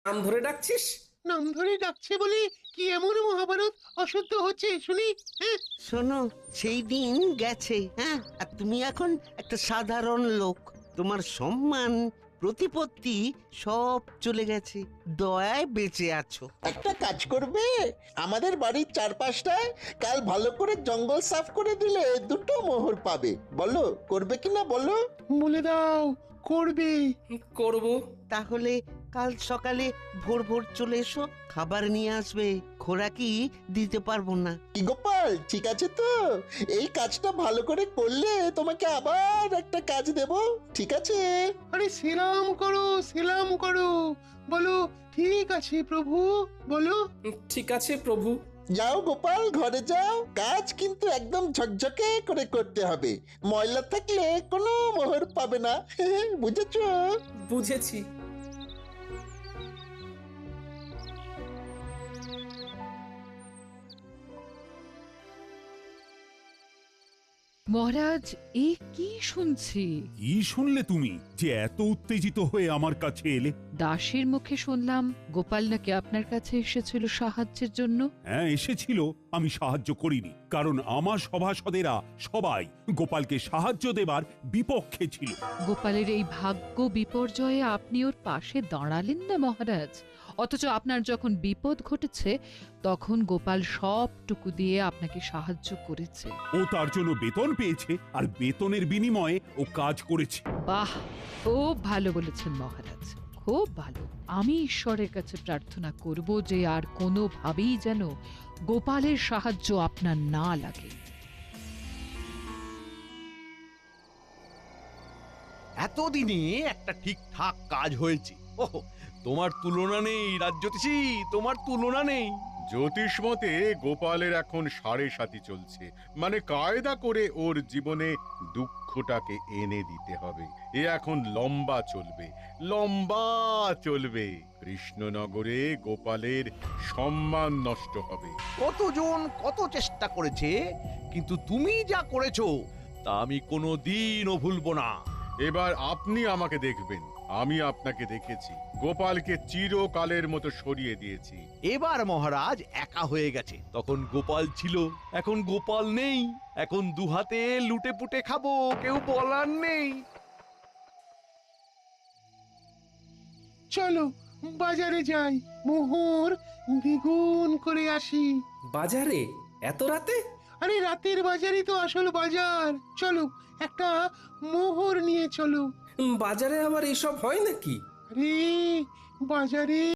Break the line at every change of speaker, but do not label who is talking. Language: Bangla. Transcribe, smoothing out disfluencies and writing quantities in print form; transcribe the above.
নাম ধরে ডাকছিস?
নাম ধরে ডাকছে বলে কি এমন মহাভারত অশুদ্ধ হচ্ছে শুনি? হ্যাঁ,
শোনো, সেই দিন গেছে। হ্যাঁ, আর তুমি এখন একটা সাধারণ লোক। তোমার সম্মান, প্রতিপত্তি সব চলে গেছে, দয়ায় বেঁচে আছো।
একটা কাজ করবে, আমাদের বাড়ির চারপাশটায় কাল ভালো করে জঙ্গল সাফ করে দিলে দুটো মোহর পাবে। বলো করবে কিনা বলো?
বলে দাও করবে।
করব।
তাহলে কাল সকালে ভোর ভোর চলে এসো, খাবার নিয়ে আসবে। খোরাকি দিতে পারবো না।
কি গোপাল, ঠিক আছে তো? এই কাজটা ভালো করে করলে তোমাকে আবার একটা কাজ দেব, ঠিক আছে?
আরে সেলাম করো, সেলাম করো। বলো ঠিক আছে প্রভু, বলো।
ঠিক আছে প্রভু।
যাও গোপাল, ঘরে যাও। কাজ কিন্তু একদম ঝকঝকে করে করতে হবে। ময়লা থাকলে কোনো মোহর পাবে না। বুঝেছো?
বুঝেছি।
মহারাজ, এ কি শুনছি?
কি শুনলে তুমি যে এত উত্তেজিত হয়ে আমার কাছে এলে?
দাসের মুখে শুনলাম গোপাল নাকি আপনার কাছে এসেছিল সাহায্যের জন্য।
হ্যাঁ, এসেছিল। আমি সাহায্য করিনি, কারণ আমার সভাসদেরা সবাই গোপালকে সাহায্য দেবার বিপক্ষে ছিল।
গোপালের এই ভাগ্য বিপর্যয়ে আপনি ওর পাশে দাঁড়ালেন না মহারাজ, অথচ আপনার যখন বিপদ ঘটেছে তখন গোপাল সবটুকু দিয়ে আপনাকে সাহায্য করেছে।
ও তার জন্য বেতন পেয়েছে, আর বেতনের বিনিময়ে ও কাজ করেছে।
বাহ, খুব ভালো বলেছেন মহারাজ, খুব ভালো। আমি ঈশ্বরের কাছে প্রার্থনা করব যে আর কোনোভাবেই যেন গোপালের সাহায্য আপনার না লাগে।
এতদিনে একটা ঠিকঠাক কাজ হয়েছে। ওহ, তোমার তুলনা নেই রাজ্যতীশী, তোমার তুলনা নেই।
জ্যোতিষ মতে গোপালের এখন সাড়ে সাথী চলছে, মানে কায়দা করে ওর জীবনে দুঃখটাকে এনে দিতে হবে। এ এখন লম্বা চলবে, লম্বা চলবে। কৃষ্ণনগরে গোপালের সম্মান নষ্ট হবে।
কতজন কত চেষ্টা করেছে, কিন্তু তুমি যা করেছো তা আমি কোনোদিনও ভুলবো না।
এবার আপনি আমাকে দেখবেন, আমি আপনাকে দেখেছি। গোপালকে চিরকালের মতো সরিয়ে দিয়েছি।
এবার মহারাজ একা হয়ে গেছে, তখন গোপাল ছিল, এখন গোপাল নেই। এখন দুহাতে লুটে পুটে খাবো, কেউ বলার নেই।
চলো বাজারে যাই, মোহর দ্বিগুণ করে আসি।
বাজারে এত রাতে?
আরে রাতের বাজারই তো আসল বাজার। চলো একটা মোহর নিয়ে চলো।
বাজারে আবার এসব হয় নাকি?
আরে বাজারে